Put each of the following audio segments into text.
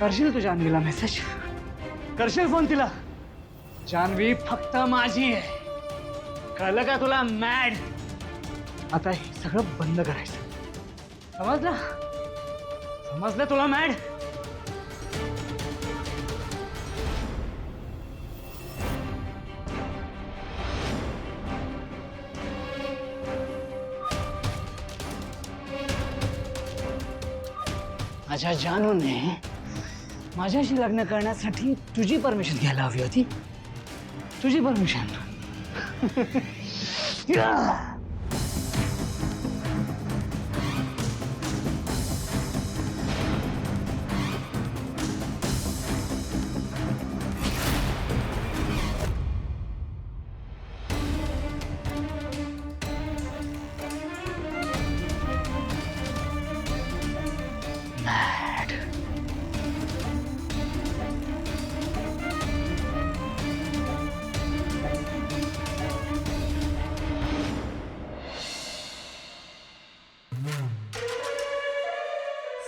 करशील तू जान्हवीला मेसेज? करशील फोन तिला? जान्हवी फक्त माझी आहे, कळलं का तुला? मॅड. आता हे सगळं बंद करायचं, समजलं? समजलं तुला मॅड? माझ्या जानूने माझ्याशी लग्न करण्यासाठी तुझी परमिशन घ्यायला हवी होती. तुझी परमिशन.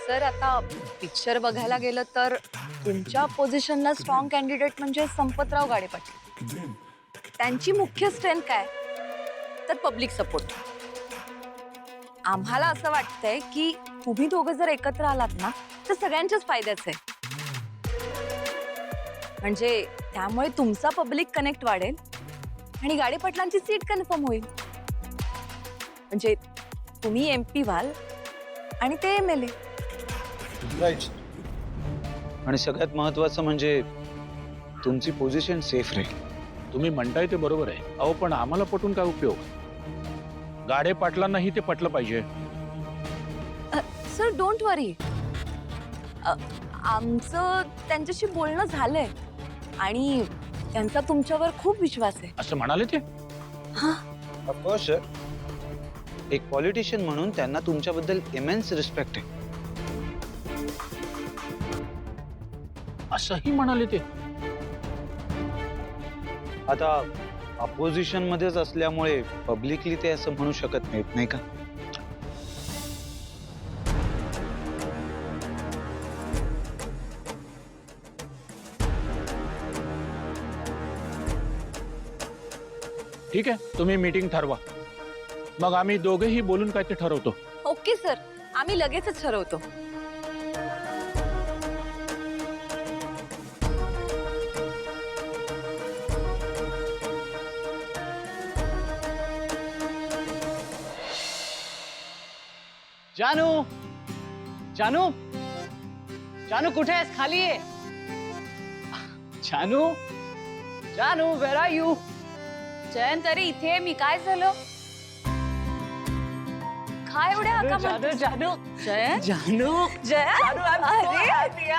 सर आता पिक्चर बघायला गेलं तर तुमच्या पोझिशनला स्ट्रॉंग कॅन्डिडेट म्हणजे संपतराव गाडे पाटील. त्यांची मुख्य स्ट्रेंथ काय तर पब्लिक सपोर्ट. आम्हाला असं वाटतंय की तुम्ही दोघं जर एकत्र आलात ना तर सगळ्यांच्याच फायद्याचं आहे. म्हणजे त्यामुळे तुमचा पब्लिक कनेक्ट वाढेल आणि गाडे पाटलांची सीट कन्फर्म होईल. म्हणजे तुम्ही MP व्हाल आणि ते MLA. राईट. आणि सगळ्यात महत्वाचं म्हणजे तुमची पोझिशन सेफ राहील. तुम्ही म्हणताय ते बरोबर आहे. अहो पण आम्हाला पटून काय उपयोग? गाडे पाटलांनाही ते पटलं पाहिजे. सर डोंट वरी, आमचं त्यांच्याशी बोलणं झालंय आणि त्यांचा तुमच्यावर खूप विश्वास आहे. असं म्हणाले ते? Of course sir. एक पॉलिटिशियन म्हणून त्यांना तुमच्याबद्दल इमेन्स रिस्पेक्ट आहे. असंही म्हणाले ते? आता अपोजिशन मध्येच असल्यामुळे पब्लिकली ते असं म्हणू शकत नाहीत, नाही का? ठीक आहे, तुम्ही मीटिंग ठरवा, मग आम्ही दोघेही बोलून काय ते ठरवतो. ओके सर, आम्ही लगेचच ठरवतो. जानू, जानू, जानू कुठे आहेस? खाली आहे. जानू, जानू, वेर आर यू? जयंत अरे इथे मी. काय झालं? काय एवढ्या हाका जानू, मारतोस? जानू, जयंत, जानू, जयंत, जानू, I'm so अरे happy.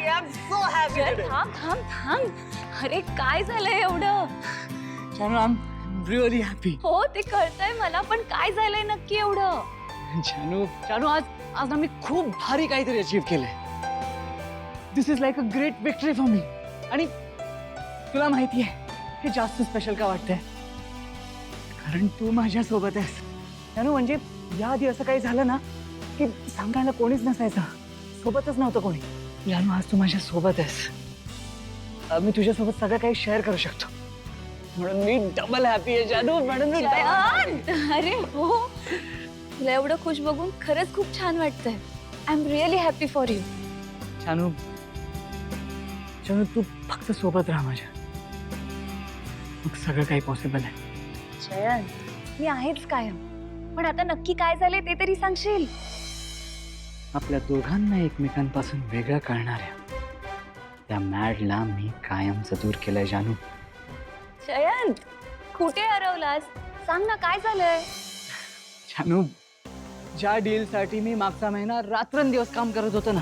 I'm so happy Jayant, today. थांब थांब थांब. अरे काय झालंय एवढं? जानू, I'm really happy. हो ते कळतंय मला, पण काय झालंय नक्की एवढं? जानू, जानू, आज ना मी खूप भारी काहीतरी अचीव केलंय. This is like a great victory for me. आणि तुला माहिती आहे हे जास्त स्पेशल का वाटतंय? कारण तू माझ्या सोबत आहेस जानू. म्हणजे याआधी असं काही झालं ना की सांगायला कोणीच नसायचं, सोबतच नव्हतं कोणी. जानू, आज तू माझ्या सोबत आहेस. मी तुझ्यासोबत सगळं काही शेअर करू शकतो, म्हणून मी डबल हॅपी आहे जानू. म्हणून मी जयंत, अरे हो, तुला एवढं खुश बघून खरंच खूप छान वाटतंय. I am really happy for you. जानू, जानू, तू फक्त सोबत राहा माझ्या, मग सगळं काही पॉसिबल आहे. जयंत, मी आहेच कायम, पण आता नक्की काय झालंय ते तरी सांगशील? आपल्या दोघांना एकमेकांपासून वेगळं करणाऱ्या त्या मॅडला मी कायमचं दूर केलंय जानू. जयंत, कुठे हरवलास? सांग ना काय झालंय? जानू, ज्या डीलसाठी मी मागचा महिना रात्रंदिवस काम करत होतो ना,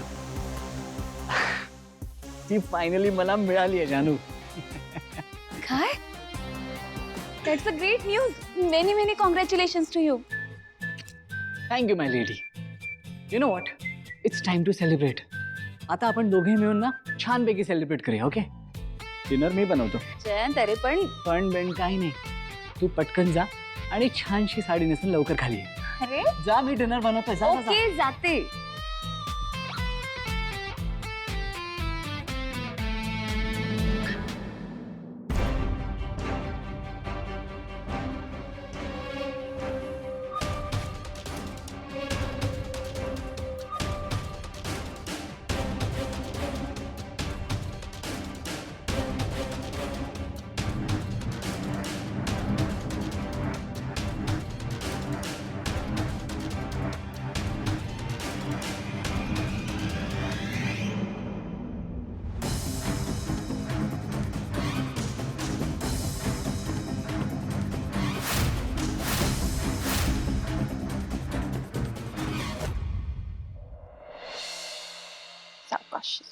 ती फायनली मला मिळाली आहे जानू. काय? That's a great news. Many many congratulations to you. Thank you my lady. You know what, it's time to celebrate. आता आपण दोघे मिळून ना छानपैकी सेलिब्रेट करूया. ओके, डिनर मी बनवतो. जयंत अरे पण बेन काही नाही, तू पटकन जा आणि छानशी साडी नेसून लवकर खाली ये. अरे जा, मी डिनर बनवतोय. जा, जा, जा. ओके जाते.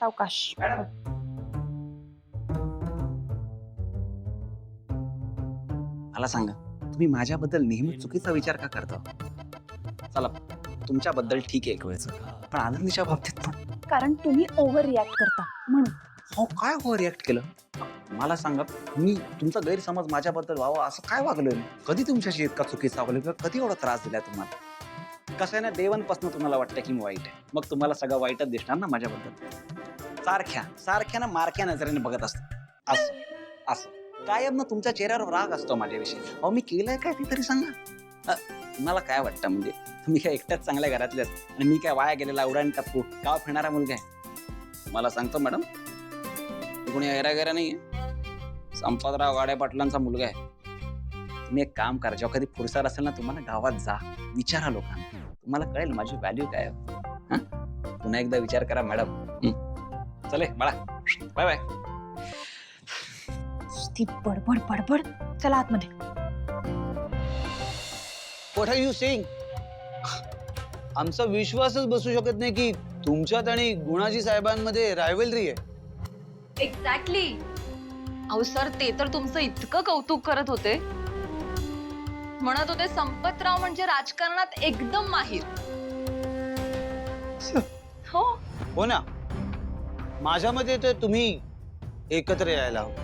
सावकाश. मला सांगा, तुम्ही माझ्याबद्दल नेहमी चुकीचा विचार का करता? चला, तुमच्याबद्दल ठीक आहे एक वेळेचं, पण आनंदीच्या बाबतीत पण. कारण तुम्ही ओव्हर रिॲक्ट करता म्हणून. हो, काय ओव्हर रिॲक्ट केलं? मला सांगा, मी तुमचा गैरसमज माझ्याबद्दल व्हावा असं काय वागलोय? कधी तुमच्याशी इतका चुकीचा वागलोय किंवा कधी एवढा त्रास दिलाय तुम्हाला? कसं आहे ना, देवांपासून तुम्हाला वाटतं की मी वाईट आहे, मग तुम्हाला सगळं वाईटच दिसणार ना माझ्याबद्दल. सारख्या ना मारक्या नजरेने बघत असतो. असं असं कायम ना तुमच्या चेहऱ्यावर राग असतो माझ्याविषयी. अहो, मी केलंय काय ते तरी सांगा. मला काय वाटतं, म्हणजे तुम्ही काय एकट्याच चांगल्या घरातले आहेत आणि मी काय वाया गेलेला उडाण टप्पू गाव फिरणारा मुलगा आहे? मला सांगतो मॅडम, कोणी ऐरागैरा नाहीये, संपतराव गाडे पाटलांचा मुलगा आहे. तुम्ही एक काम करा, जेव्हा कधी फुरसत असेल ना, तुम्हाला गावात जा, विचारा लोकांना, तुम्हाला कळेल माझी व्हॅल्यू काय आहे. पुन्हा एकदा विचार करा मॅडम. चले बाळा, बाय बाय. ती बडबड बडबड. चला आतमध्ये. What are you saying? आमचा विश्वासच बसू शकत नाही की तुमच्यात आणि गुणाजी साहेबांमध्ये रायव्हलरी आहे. एक्झॅक्टली. अहो सर, ते तर तुमचं इतकं कौतुक करत होते, म्हणत होते संपतराव म्हणजे राजकारणात एकदम माहीर. हो. हो ना, माझ्या मते तर तुम्ही एकत्र यायला हवं.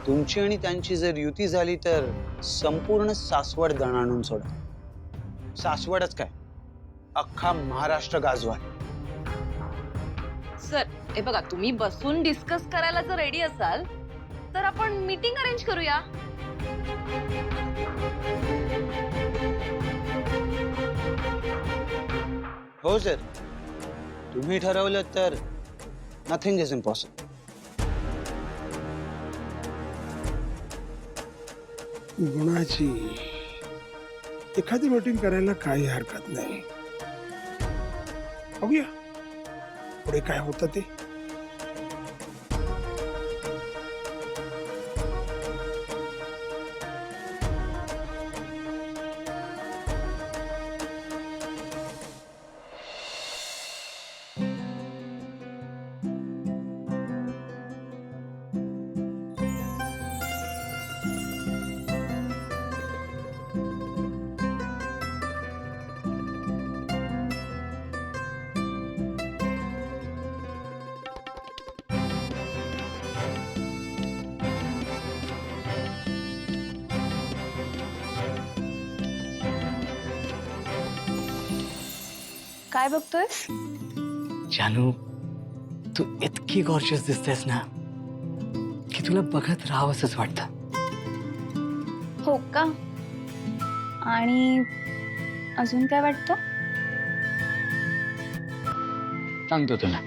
तुमची आणि त्यांची जर युती झाली तर संपूर्ण सासवड दणाणून सोडा. सासवडच काय, अख्खा महाराष्ट्र गाजवा. सर, हे बघा, तुम्ही बसून डिस्कस करायला जर रेडी असाल तर आपण मीटिंग अरेंज करूया. हो सर, तुम्ही ठरवलं तर नथिंग इज इम्पॉसिबल. गुणाची एखादी मीटिंग करायला काही हरकत नाही. बघूया पुढे काय होतं ते. काय बघतोयस? जानू, तू इतकी गॉर्जियस दिसतेस ना की तुला बघत राहावंसच वाटतं. हो का? आणि अजून काय वाटतं? सांगतो तुला.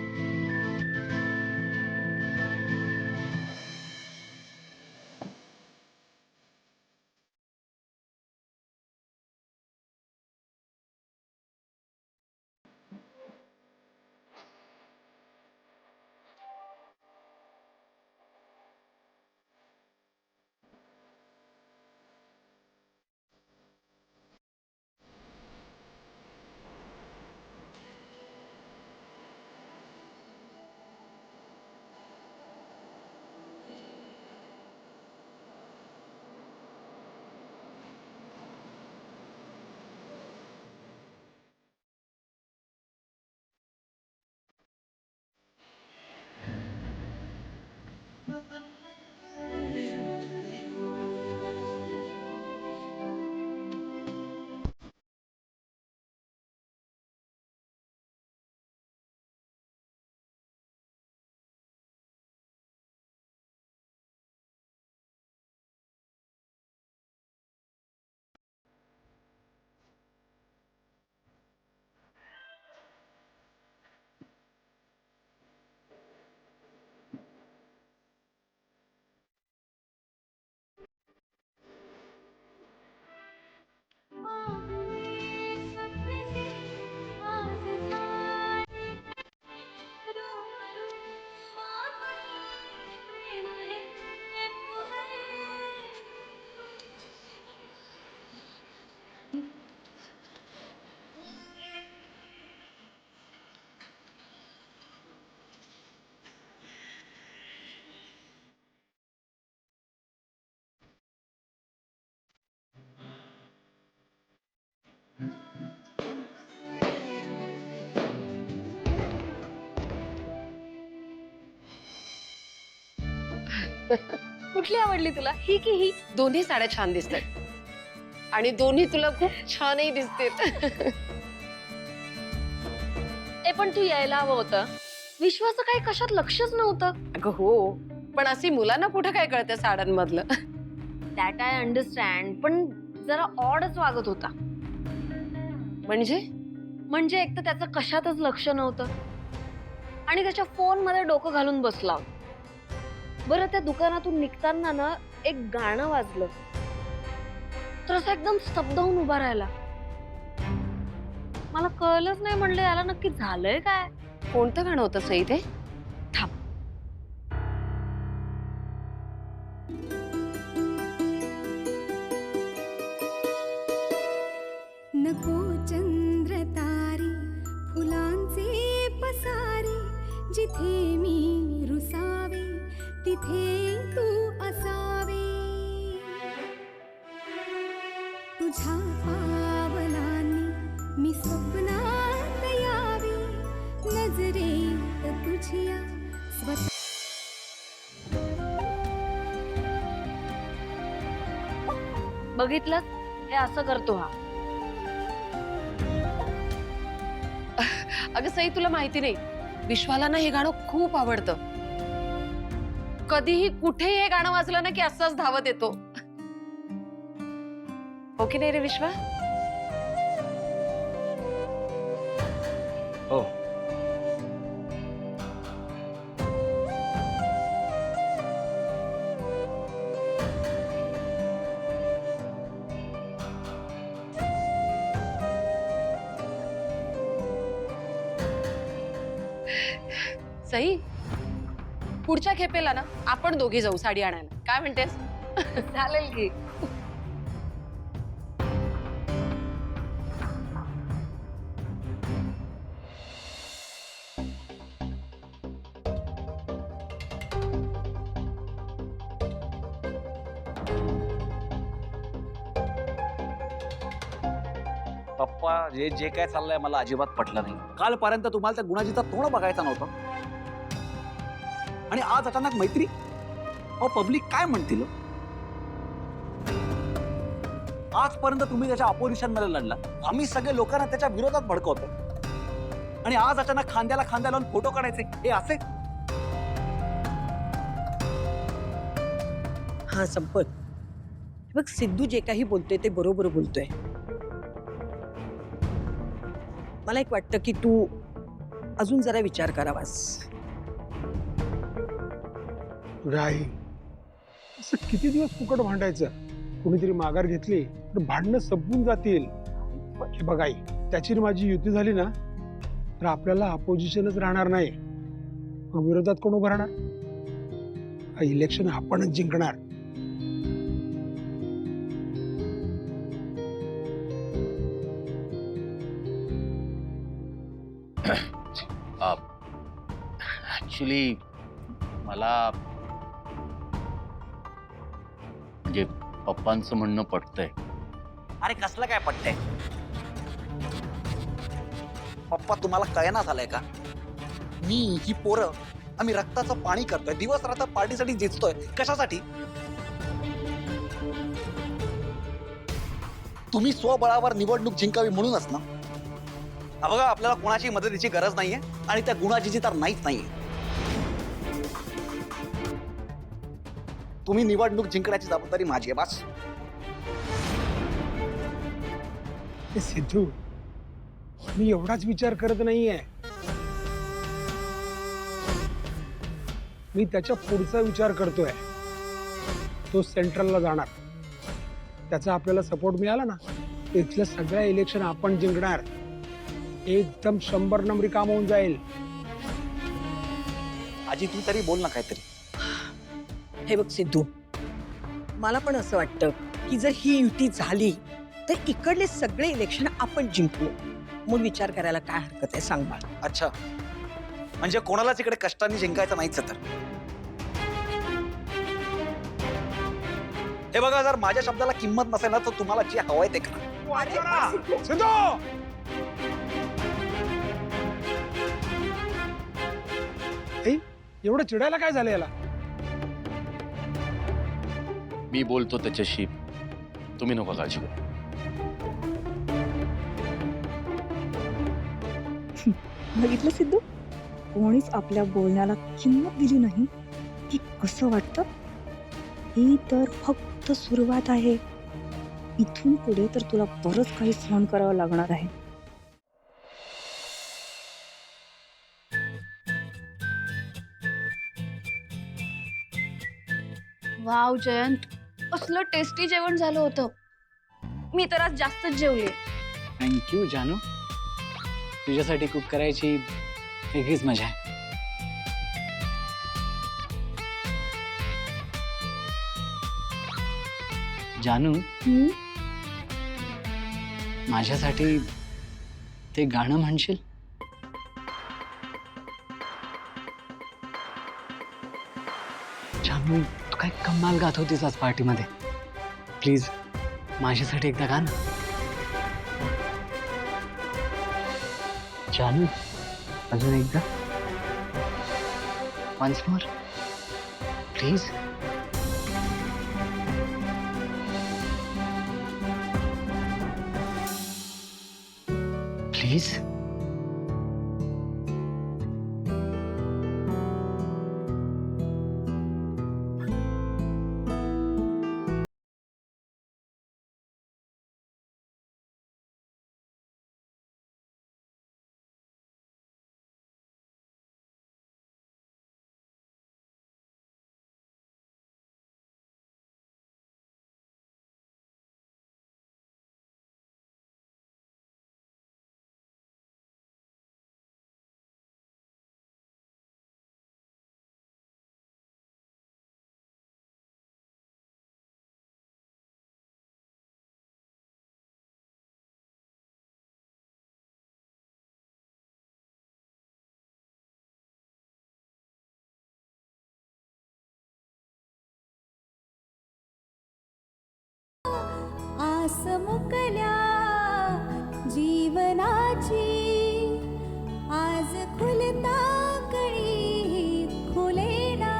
कुठली आवडली तुला, ही की ही? दोन्ही साड्या छान दिसतात आणि दोन्ही तुला खूप छानही दिसतील. ए पण तू यायला हवं होतं. विश्वाचं काही कशात लक्षच नव्हतं. अगं हो, पण अशी मुलांना कुठं काय कळतं साड्यांमधलं. दॅट आय अंडरस्टँड, पण जरा ऑडच वागत होता. म्हणजे एक तर त्याचं कशातच लक्ष नव्हतं आणि त्याच्या फोन मध्ये डोकं घालून बसला. बरं, त्या दुकानातून निघताना ना एक गाणं वाजलं तर असं एकदम स्तब्ध होऊन उभा राहिला. मला कळलंच नाही, म्हणलं याला नक्की झालंय काय. कोणतं गाणं होतं सई ते? नको चंद्र तारी फुलांचे पसारे, जिथे मी रुसावे तिथे तू असावे. तुझ्या पावलांनी मी स्वप्नात यावे, नजरेत तुझ्या स्वतः. बघितलं, हे असं करतो हा. अगं सई, तुला माहिती नाही, विश्वाला ना हे गाणं खूप आवडतं. कधीही कुठेही हे गाणं वाजलं ना की असंच धावत येतो. हो की नाही रे विश्वा? हो. सई, पुढच्या खेपेला ना आपण दोघी जाऊ साडी आणायला. काय म्हणतेस? चालेल की. पप्पा, जे काय चाललंय मला अजिबात पटलं नाही. कालपर्यंत तुम्हाला त्या गुणाजीचा तोंड बघायचा नव्हतं आणि आज अचानक मैत्री. अहो, पब्लिक काय म्हणतील? आजपर्यंत तुम्ही त्याच्या अपोजिशन मध्ये लढला, आम्ही सगळे लोकांना त्याच्या विरोधात भडकवतो आणि आज अचानक खांद्याला खांद्या लावून फोटो काढायचे, हे असे? हा संपत. बघ, सिद्धू जे काही बोलतोय ते बरोबर बोलतोय. मला एक वाटतं की तू अजून जरा विचार करावास. राही असं किती दिवस फुकट भांडायचं? कुणीतरी माघार घेतली तर भांडणं संपून जातील. हे बघ आई, त्याची आणि माझी युती झाली ना तर आपल्याला अपोजिशनच राहणार नाही. मग विरोधात कोण उभं राहणार? इलेक्शन आपणच जिंकणार. ऍक्च्युली मला म्हणजे पप्पांचं म्हणणं पटतंय. अरे कसलं काय पटतंय? पप्पा, तुम्हाला कळना झालंय का? मी ही पोरं आम्ही रक्ताचं पाणी करतोय, दिवस रात्र पार्टीसाठी जिंकतोय. कशासाठी? तुम्ही स्वबळावर निवडणूक जिंकावी म्हणूनच ना. बघा, आपल्याला कोणाची मदतीची गरज नाहीये आणि त्या गुणाजीची तर नाहीच नाहीये. तुम्ही निवडणूक जिंकण्याची जबाबदारी माझी आहे, बस. हे सिद्धू, मी एवढाच विचार करत नाहीये. मी त्याच्या पुढचा विचार करतोय. तो सेंट्रलला जाणार, त्याचा आपल्याला सपोर्ट मिळाला ना, इथलं सगळ्या इलेक्शन आपण जिंकणार. एकदम 100 नंबरी काम होऊन जाईल. आजी, तू तरी बोल ना काहीतरी. हे बघ सिद्धू, मला पण असं वाटतं की जर ही युती झाली तर इकडले सगळे इलेक्शन आपण जिंकू. मग विचार करायला काय हरकत आहे, सांग मला. अच्छा, म्हणजे कोणालाच इकडे कष्टाने जिंकायचं नाहीच तर. हे बघा, जर माझ्या शब्दाला किंमत नसेल ना तर तुम्हाला जे हवंय ते करा. सिद्धू! एवढं चिडायला काय झालं याला? मी बोलतो त्याच्याशी, तुम्ही नको काळजी करू. बघितलं सिद्धू, कोणीच आपल्या बोलण्याला किंमत दिली नाही की कसं वाटतं. ही तर फक्त सुरुवात आहे. इथून पुढे तर तुला बरंच काही सहन करावं लागणार आहे. वाव जयंत, कसलं टेस्टी जेवण झालं होतं. मी तर आज जास्तच जेवले. थँक्यू जानू. तुझ्यासाठी कुक करायची वेगळीच मजा आहे. जानू, माझ्यासाठी ते गाणं म्हणशील? जानू, तू काय कमाल गात होतीस आज पार्टीमध्ये. प्लीज माझ्यासाठी एकदा गा ना. जानू, अजून एकदा. Once more please. प्लीज. आस मुकल्या जीवनाची, आज खुलता कळी खुलेना,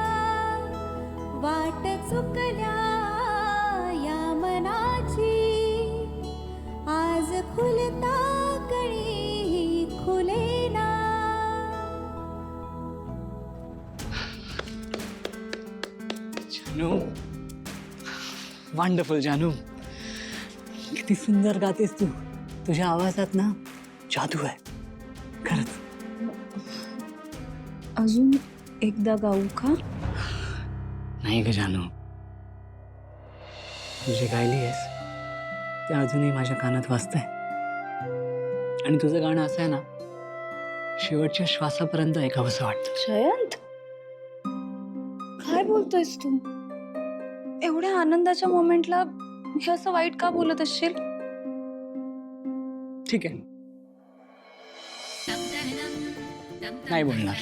वाट चुकल्या या मनाची, आज खुलता कळी खुलेना. जानू, वंडरफुल जानू. किती सुंदर गातेस तू. तुझ्या आवाजात ना जादू आहे खरंच. अजून एकदा गाऊ का? नाही ग जानू, तू जे गायली आहेस ते अजूनही माझ्या कानात वाजतंय. आणि तुझं गाणं असं आहे ना, शेवटच्या श्वासापर्यंत ऐकावंसं वाटतं. जयंत, काय बोलतोयस तू? एवढ्या आनंदाच्या मोमेंटला हे असं वाईट का बोलत असशील? ठीक आहे, नाही बोलणार.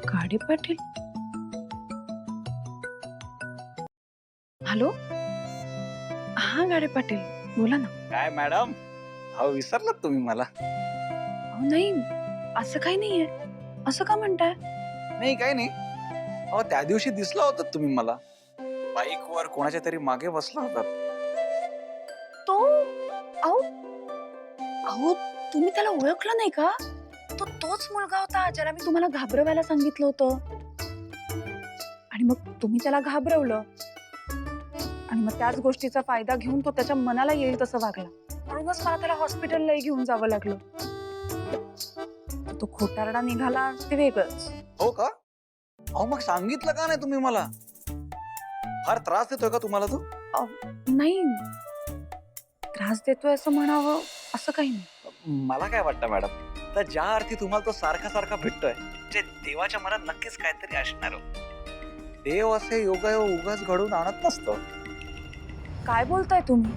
गाडे पाटील? हॅलो, हा गाडे पाटील, बोला ना. काय मॅडम, अहो विसरलात तुम्ही मला? अहो नाही, असं काही नाहीये. असं का म्हणताय? नाही काही नाही. अहो त्या दिवशी दिसला होता तुम्ही मला, बाईक वर कोणाच्या तरी मागे बसला होता. तो अहो अहो तुम्ही त्याला ओळखलं नाही का? तो तोच मुलगा होता ज्याला मी तुम्हाला घाबरवायला सांगितलं होतं. आणि मग तुम्ही त्याला घाबरवलं आणि मग त्याच गोष्टीचा फायदा घेऊन तो त्याच्या मनाला येईल तसं वागला. म्हणूनच मला त्याला हॉस्पिटललाही घेऊन जावं लागलं. तो खोटारडा निघाला ते वेगळंच. हो का? अहो मग सांगितलं का नाही तुम्ही मला? फार त्रास देतोय का तुम्हाला तो? नाही, त्रास देतोय असं म्हणावं असं काही नाही. मला काय वाटतं मॅडम, तर ज्या अर्थी तुम्हाला तो सारखा सारखा भेटतोय म्हणजे देवाच्या मनात नक्कीच काहीतरी असणार हो. देव असे योगायोग उगाच घडून आणत नसतो. काय बोलताय तुम्ही?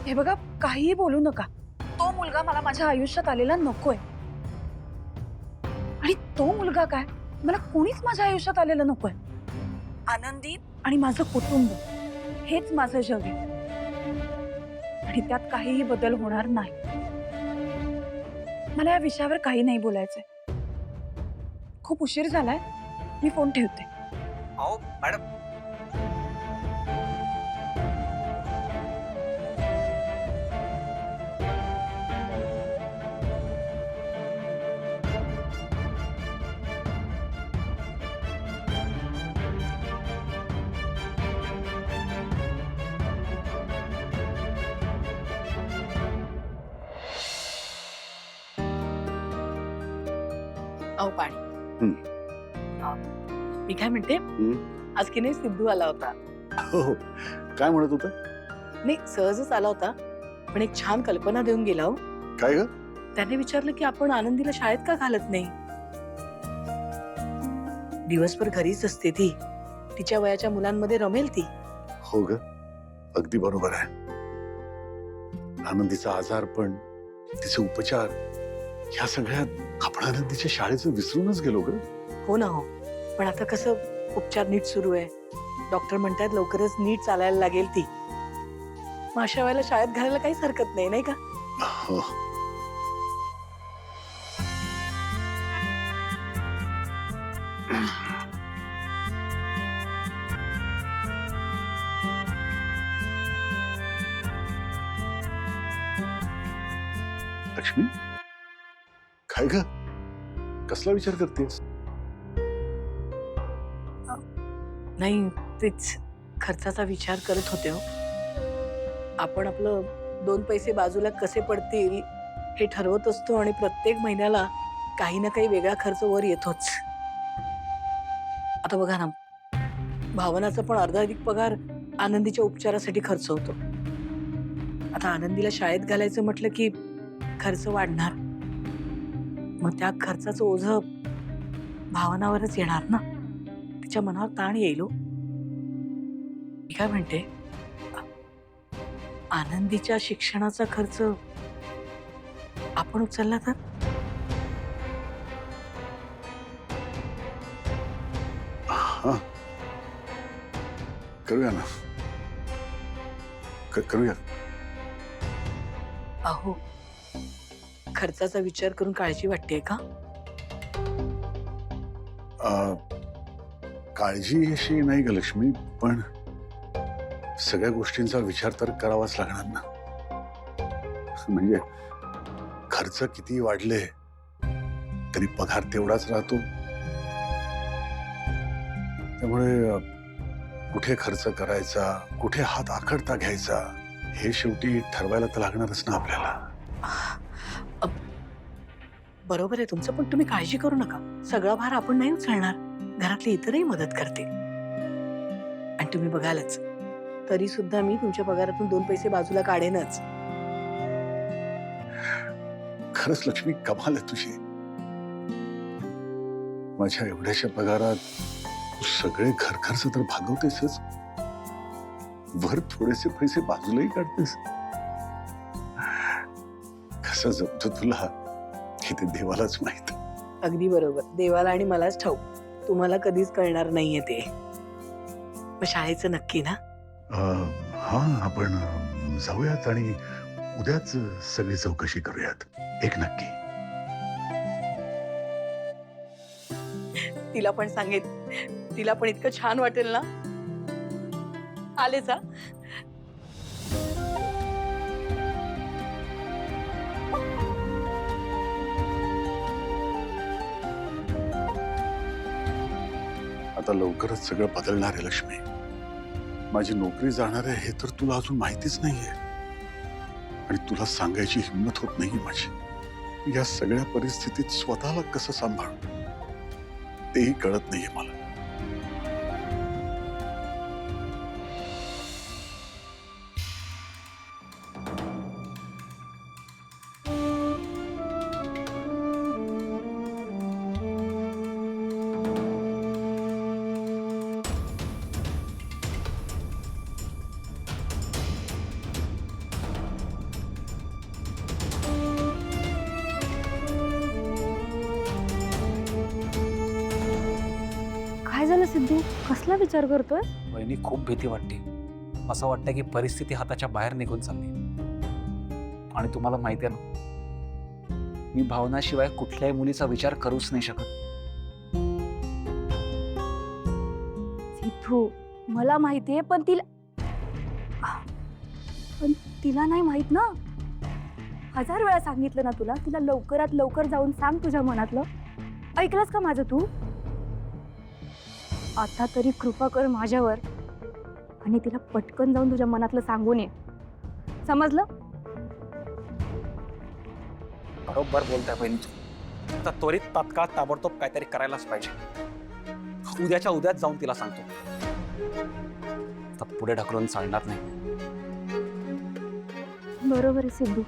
हे बघा, काहीही बोलू नका. तो मुलगा मला माझ्या आयुष्यात आलेला नकोय. आणि तो मुलगा काय, मला कोणीच माझ्या आयुष्यात आलेलं नकोय. आनंदी आणि माझं कुटुंब हेच माझं जग आहे आणि त्यात काहीही बदल होणार नाही. मला या विषयावर काही नाही बोलायचंय. खूप उशीर झालाय, मी फोन ठेवते. अहो मॅडम, अहो पाणी. मी काय म्हणते, आज की नाही सिद्धू आला होता. हो, काय म्हणत होता? नाही, सहजच आला होता, पण एक छान कल्पना देऊन गेला हो. काय ग? त्याने विचारलं की आपण आनंदीला शाळेत का घालत नाही. दिवसभर घरीच असते ती, तिच्या वयाच्या मुलांमध्ये रमेल ती. हो ग, अगदी बरोबर आहे. आनंदीचा आजार पण, तिचे उपचार, ह्या सगळ्यात आपण आनंदीच्या शाळेचं विसरूनच गेलो ग. हो ना हो, पण आता कसं उपचार नीट सुरू आहे. डॉक्टर म्हणतात लवकरच नीट चालायला लागेल ती. मग अशा वेळेला शाळेत घालायला काहीच हरकत नाही, नाही का? हो. लक्ष्मी, काय ग? कसला विचार करतेस? नाही, तेच खर्चाचा विचार करत होते हो. आपण आपलं 2 पैसे बाजूला कसे पडतील हे ठरवत असतो आणि प्रत्येक महिन्याला काही ना काही वेगळा खर्च वर येतोच. आता बघा ना, भावनाचा पण अर्धाधिक पगार आनंदीच्या उपचारासाठी खर्च होतो. आता आनंदीला शाळेत घालायचं म्हटलं की खर्च वाढणार. मग त्या खर्चाचं ओझं भावनावरच येणार ना. तिच्या मनावर ताण येईल हो. मी काय म्हणते, आनंदीच्या शिक्षणाचा खर्च आपण उचलला तर? हा, करूया ना. करूया. अहो, खर्चाचा विचार करून काळजी वाटते का? काळजी अशी नाही ग लक्ष्मी, पण सगळ्या गोष्टींचा विचार तर करावाच लागणार ना. म्हणजे खर्च किती वाढले तरी पगार तेवढाच राहतो. त्यामुळे कुठे खर्च करायचा, कुठे हात आखडता घ्यायचा, हे शेवटी ठरवायला तर लागणारच ना आपल्याला. बरोबर आहे तुमचं, पण तुम्ही काळजी करू नका. सगळा भार आपण नाही उचलणार, घरातले इतरही मदत करतील. आणि तुम्ही बघालच, तरी सुद्धा मी तुमच्या पगारातून 2 पैसे बाजूला काढेनच. खरंच लक्ष्मी, कमाल आहे तुझी. माझ्या एवढ्याशा पगारात तू सगळे घर खर्च तर भागवतेसच, वर थोडेसे पैसे बाजूलाही काढतेस. कसं जमतं तुला हे ते देवालाच माहित. अगदी बरोबर, देवाला आणि मलाच ठाऊक. तुम्हाला कधीच कळणार नाहीये ते. मग शाळेचं नक्की ना? हा, आपण जाऊयात आणि उद्याच सगळी चौकशी करूयात. एक नक्की. तिला पण सांगेन, तिला पण इतकं छान वाटेल ना. आलेच हा. आता लवकरच सगळं बदलणार आहे लक्ष्मी. माझी नोकरी जाणार आहे हे तर तुला अजून माहितीच नाहीये आणि तुला सांगायची हिंमत होत नाही माझी. या सगळ्या परिस्थितीत स्वतःला कसं सांभाळू. तेही कळत नाहीये मला. काय झालं सिद्धू? कसला विचार करतोय? वहिनी खूप भीती वाटते. असं वाटतं की परिस्थिती हाताच्या बाहेर निघून चालली. आणि तुम्हाला माहिती आहे ना, मी भावनाशिवाय कुठल्याही मुलीचा विचार करूच नाही शकत. सिद्धू, मला माहितीये, पण तिला नाही माहित ना. 1000 वेळा सांगितलं ना तुला, तिला लवकरात लवकर जाऊन सांग तुझ्या मनातलं. ऐकलंस का माझं तू? आता तरी कृपा कर माझ्यावर आणि तिला पटकन जाऊन तुझ्या मनातलं सांगून ये. समजलं? बरोबर बोलताय बहिणी तू. आता त्वरित तात्काळ ताबडतोब काहीतरी करायलाच पाहिजे. उद्याच्या उद्याच जाऊन तिला सांगतो. आता पुढे ढकलून चालणार नाही. बरोबर आहे सिद्धू.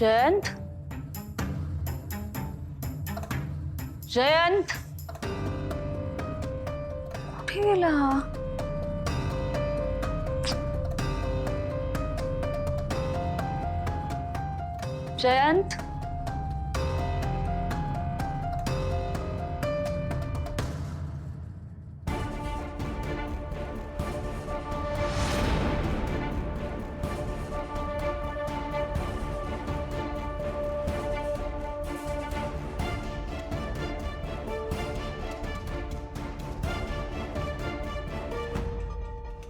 जयंत, जयंत, कुठे गेला? जयंत,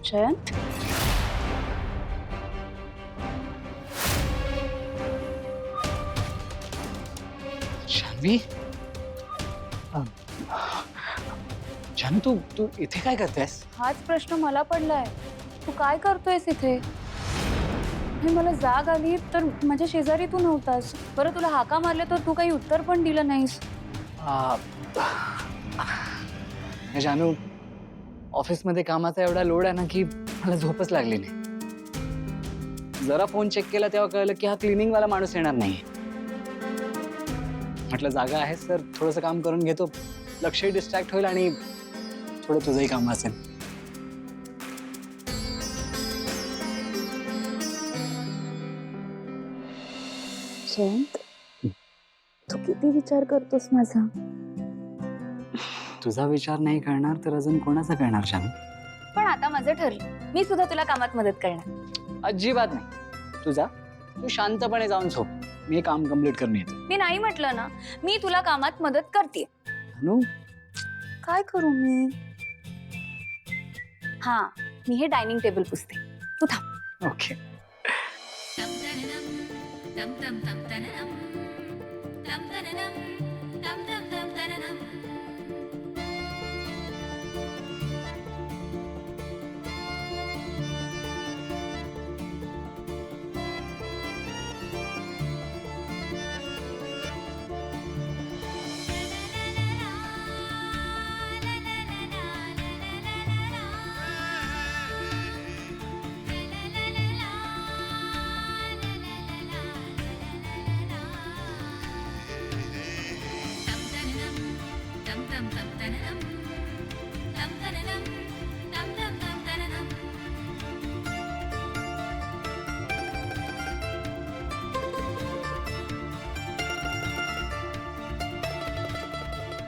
जयंत, शान्वी, जानू तू तू इथे काय करतेस? हाच प्रश्न मला पडलाय. तू काय करतोयस इथे? आणि मला जाग आली तर माझ्या शेजारी तू नव्हतास. बरं, तुला हाका मारले तर तू काही उत्तर पण दिलं नाहीस. जानू, ऑफिसमध्ये कामाचा एवढा लोड आहे ना की मला झोपच लागली नाही. जरा फोन चेक केला तेव्हा कळलं की हा क्लिनिंग वाला माणूस येणार नाही. म्हटलं जागा आहे सर, थोडंसं काम करून घेतो, लक्षही डिस्ट्रॅक्ट होईल आणि थोडं तुझंही काम असेल. जयंत, तू किती विचार करतोस माझा? तुझा विचार नाही करणार तर अजून कोणाचा करणार जानू? पण आता माझं ठरलं, मी सुद्धा तुला कामात मदत करणार. अजिबात नाही. तू जा, तू शांतपणे जाऊन झोप. मी हे काम कम्प्लीट करून येते. मी नाही म्हटलं ना, मी तुला कामात मदत करते. जानू, काय करू मी? हा, मी हे डायनिंग टेबल पुसते, तू थांब. ओके.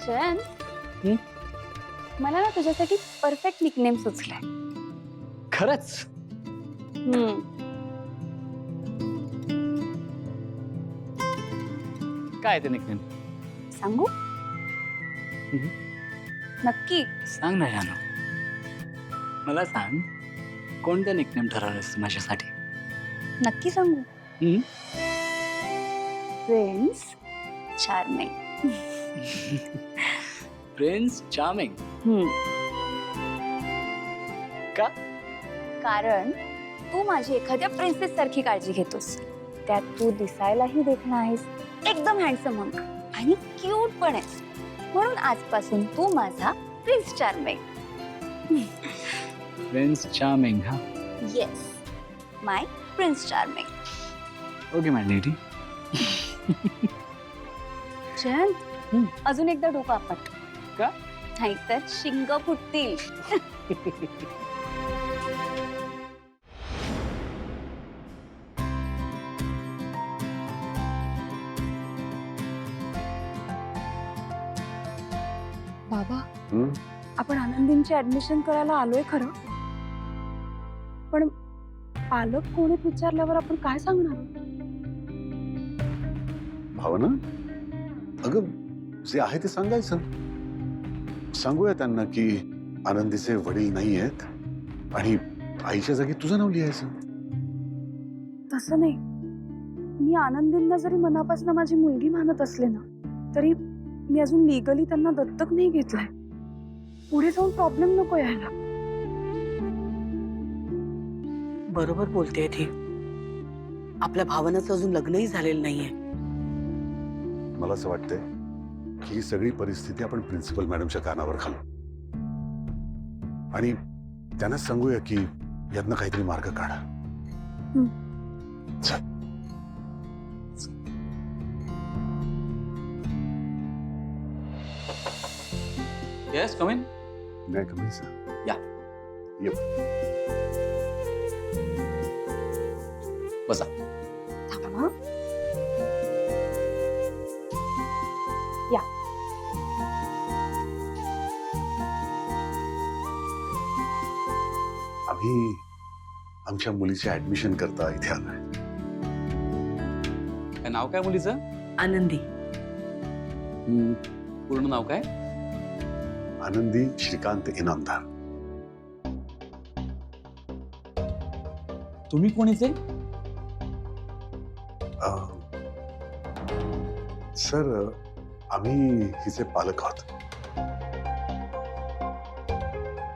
जयंत, मला ना तुझ्यासाठी परफेक्ट निकनेम सुचलाय. खरंच? काय ते निकनेम? सांगू? नक्की सांग ना जानू. मला सांग, कोणतं निकनेम ठरवलंस माझ्यासाठी? नक्की सांगू. Prince charming. Prince charming. कारण तू माझी एखाद्या प्रिन्सेस सारखी काळजी घेतोस. त्यात तू दिसायलाही देखणं आहेस, एकदम हँडसम हंक आणि क्यूट पण आहेस. म्हणून आजपासून तू माझा प्रिन्स चार्मिंग. Prince charming. हा, येस, माय प्रिन्स चार्मिंग. ओके माय लेडी. जयंत, अजून एकदा डोकं आपट. का? नाहीतर शिंग फुटतील. बाबा, हं? आपण आनंदींची ऍडमिशन करायला आलोय खरं, पण पालक कोण आहेत विचारल्यावर आपण काय सांगणार? भावना, अगं जे आहे ते सांगायचं. सांगूया त्यांना की आनंदीचे वडील नाही आहेत आणि आईच्या जागी तुझं नाव लिहायचं. तसं नाही, मी आनंदींना जरी मनापासून माझी मुलगी मानत असले ना, तरी मी अजून लिगली त्यांना दत्तक नाही घेतलंय. पुढे जाऊन प्रॉब्लेम नको यायला. बरोबर बोलतेय ती. आपल्या भावनाचं अजून लग्नही झालेलं नाहीये. मला असं वाटतंय की ही सगळी परिस्थिती आपण प्रिन्सिपल मॅडमच्या कानावर घालू आणि त्यांना सांगूया की यातनं काहीतरी मार्ग काढा. चल. Yes, come in. नाही कमी सर. या. ये. बसा. थांबा. या. आम्ही आमच्या मुलीचे ऍडमिशन करता इथे आलोय. काय नाव काय मुलीचं? आनंदी. पूर्ण नाव काय? आनंदी श्रीकांत इनामदार. तुम्ही कोणीचे? सर, आम्ही हिचे पालक आहोत.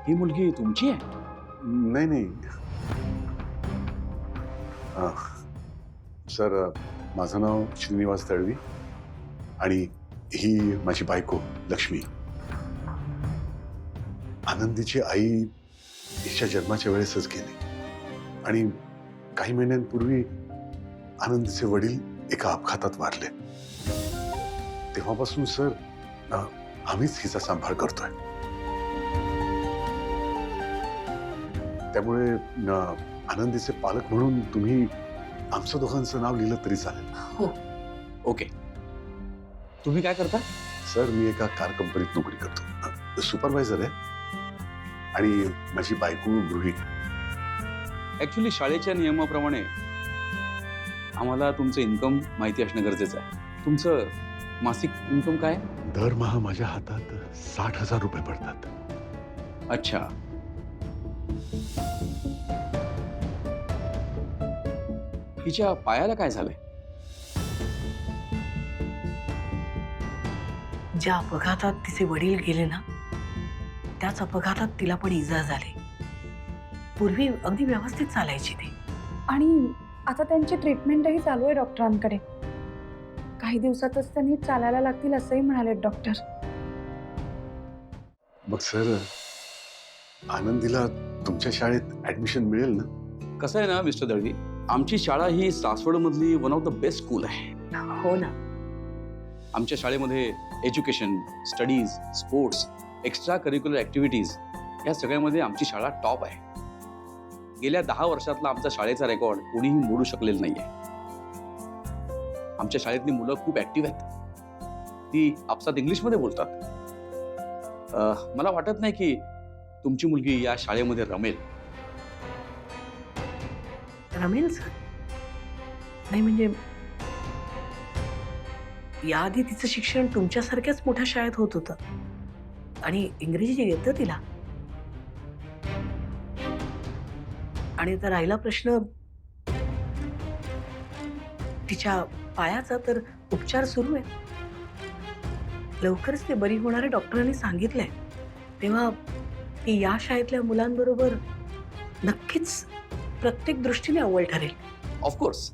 ही मुलगी तुमची आहे? नाही नाही सर, माझं नाव श्रीनिवास तळवी आणि ही माझी बायको लक्ष्मी. आनंदीची आई हिच्या जन्माच्या वेळेसच गेली आणि काही महिन्यांपूर्वी आनंदीचे वडील एका अपघातात वारले. तेव्हापासून सर आम्हीच हिचा सांभाळ करतोय. त्यामुळे आनंदीचे पालक म्हणून तुम्ही आमचं दोघांचं नाव लिहिलं तरी चालेल. हो. ओके. तुम्ही काय करता? सर, मी एका कार कंपनीत नोकरी करतो. सुपरवायझर आहे आणि माझी बायको गृहिणी. ऍक्च्युली शाळेच्या नियमाप्रमाणे आम्हाला तुमचं इन्कम माहिती असणं गरजेचं आहे. तुमचं मासिक इन्कम काय? दरमहा माझ्या हातात 60,000 रुपये पडतात. अच्छा. हिच्या पायाला काय झालंय? ज्या अपघातात तिचे वडील गेले ना, त्याच अपघातात तिला पण इजा झाली. पूर्वी अगदी व्यवस्थित चालायची ती. आणि आता त्यांची ट्रीटमेंटही चालू आहे डॉक्टरांकडे. काही दिवसातच त्यांनी चालायला लागतील असंही म्हणाले डॉक्टर. मग सर, आनंदीला तुमच्या शाळेत ऍडमिशन मिळेल ना? कसं आहे ना मिस्टर दळवी, आमची शाळा ही सासवड मधली one of the best school आहे. हो ना. आमच्या शाळेमध्ये education, studies, sports, extra curricular activities या सगळ्यामध्ये आमची शाळा टॉप आहे. गेल्या 10 वर्षातला आमचा शाळेचा रेकॉर्ड कोणीही मोडू शकलेला नाहीये. आमच्या शाळेतली मुलं खूप ऍक्टिव्ह आहेत. ती आपसात इंग्लिशमध्ये बोलतात. मला वाटत नाही की तुमची मुलगी या शाळेमध्ये रमेल. रमेल सर? नाही म्हणजे याआधी तिचं शिक्षण तुमच्यासारख्याच मोठ्या शाळेत होत होतं आणि इंग्रजी येतं तिला. आणि आता राहिला प्रश्न तिच्या पायाचा, तर उपचार सुरू आहे. लवकरच ते बरी होणारे डॉक्टरांनी सांगितलंय. तेव्हा ती या शाळेतल्या मुलांबरोबर नक्कीच प्रत्येक दृष्टीने अव्वल ठरेल. ऑफकोर्स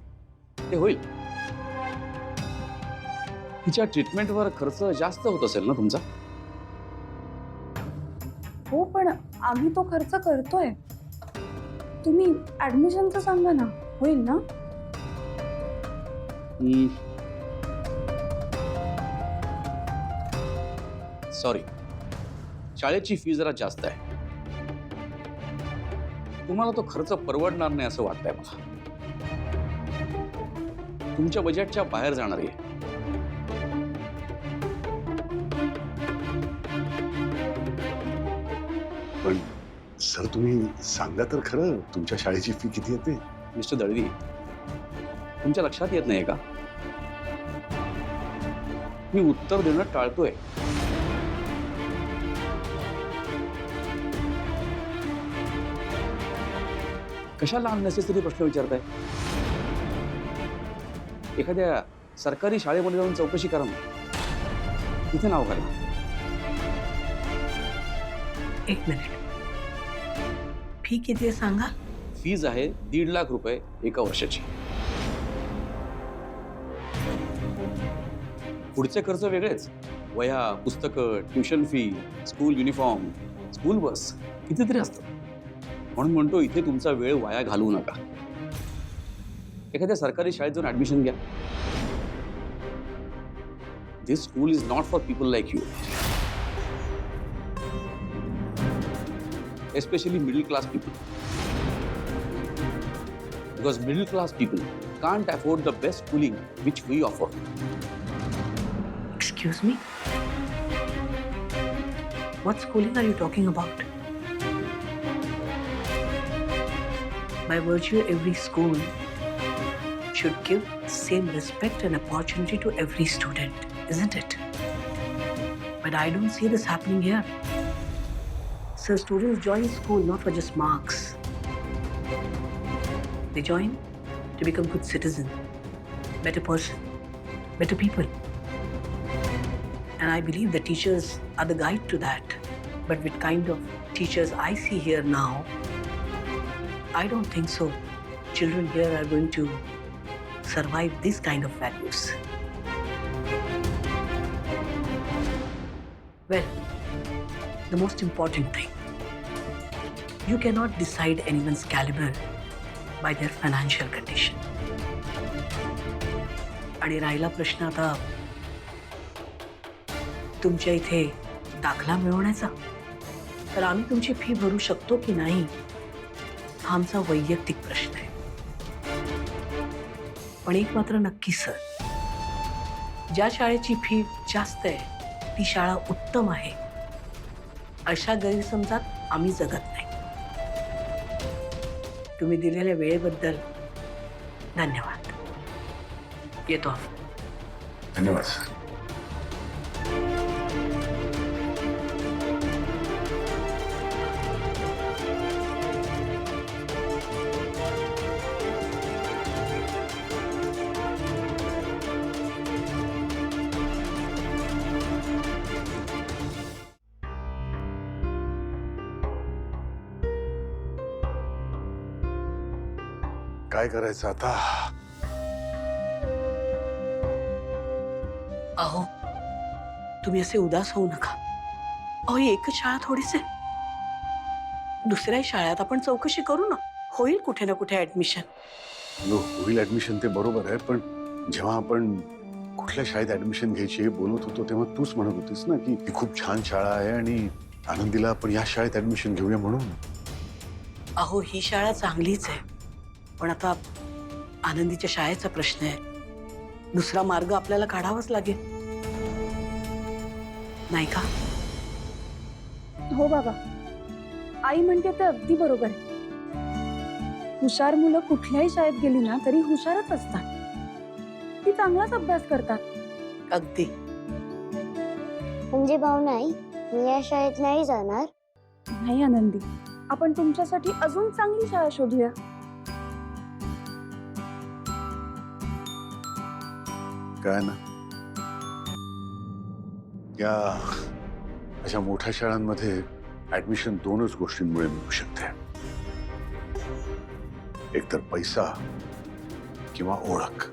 ते होईल. तिच्या ट्रीटमेंटवर खर्च जास्त होत असेल ना तुमचा? हो, पण आम्ही तो खर्च करतोय. तुम्ही ऍडमिशनचं सांगा ना, होईल ना? सॉरी, शाळेची फी जरा जास्त आहे. तुम्हाला तो खर्च परवडणार नाही असं वाटतंय मला. तुमच्या बजेटच्या बाहेर जाणार आहे. पण सर तुम्ही सांगा तर खरं, तुमच्या शाळेची फी किती येते? मिस्टर दळवी, तुमच्या लक्षात येत नाहीये का? मी उत्तर देणं टाळतोय. कशाला अननेसेसरी प्रश्न विचारताय? एखाद्या सरकारी शाळेमध्ये जाऊन चौकशी करा ना, तिथे नाव घाला. एक मिनिट, फी किती आहे सांगा? फीज आहे 1.5 लाख रुपये एका वर्षाची. पुढचे खर्च वेगळेच. वह्या, पुस्तकं, tuition fee, school uniform, school bus, कितीतरी असतं. म्हणून म्हणतो इथे तुमचा वेळ वाया घालवू नका. एखाद्या सरकारी शाळेत जाऊन ऍडमिशन घ्या. This school is not for people like you, especially middle class people, because middle class people can't afford the best schooling which we offer. Excuse me? What schooling are you talking about? By virtue, every school should give same respect and opportunity to every student, isn't it? But I don't see this happening here. So students join school not for just marks. They join to become good citizen, better person, better people. And I believe the teachers are the guide to that. But with kind of teachers I see here now, I don't think so. Children here are going to survive this kind of values. Well, the most important thing, you cannot decide anyone's caliber by their financial condition. आणि राहिला प्रश्न आता तुमच्या इथे दाखला मिळवण्याचा, तर आम्ही तुमची फी भरू शकतो की नाही हा आमचा वैयक्तिक प्रश्न आहे. पण एक मात्र नक्की सर, ज्या शाळेची फी जास्त आहे ती शाळा उत्तम आहे अशा गैरसमजात आम्ही जगत नाही. तुम्ही दिलेल्या वेळेबद्दल धन्यवाद. येतो आपण. धन्यवाद सर. काय करायचं आता? अहो, तुम्ही असे उदास होऊ नका. अहो, ही एकच शाळा थोडीच आहे. दुसऱ्याही शाळेत आपण चौकशी करू ना, होईल कुठे ना कुठे ऍडमिशन. होईल ऍडमिशन, ते बरोबर आहे. पण जेव्हा आपण कुठल्या शाळेत ऍडमिशन घ्यायची हे बोलत होतो तेव्हा तूच म्हणत होतीस ना की ही खूप छान शाळा आहे आणि आनंदीला आपण या शाळेत ऍडमिशन घेऊया म्हणून. अहो, ही शाळा चांगलीच आहे, पण आता आनंदीच्या शाळेचा प्रश्न आहे. दुसरा मार्ग आपल्याला काढावाच लागेल, नाही का? हो बाबा, आई म्हणते ते अगदी बरोबर आहे. हुशार मुलं कुठल्याही शाळेत गेली ना तरी हुशारच असतात. ती चांगलाच अभ्यास करतात. अगदी. म्हणजे भाऊ नाही, मी या शाळेत नाही जाणार. नाही आनंदी, आपण तुमच्यासाठी अजून चांगली शाळा शोधूया. काय ना या अशा मोठ्या शाळांमध्ये ऍडमिशन दोनच गोष्टींमुळे मिळू शकते, एकतर पैसा किंवा ओळख.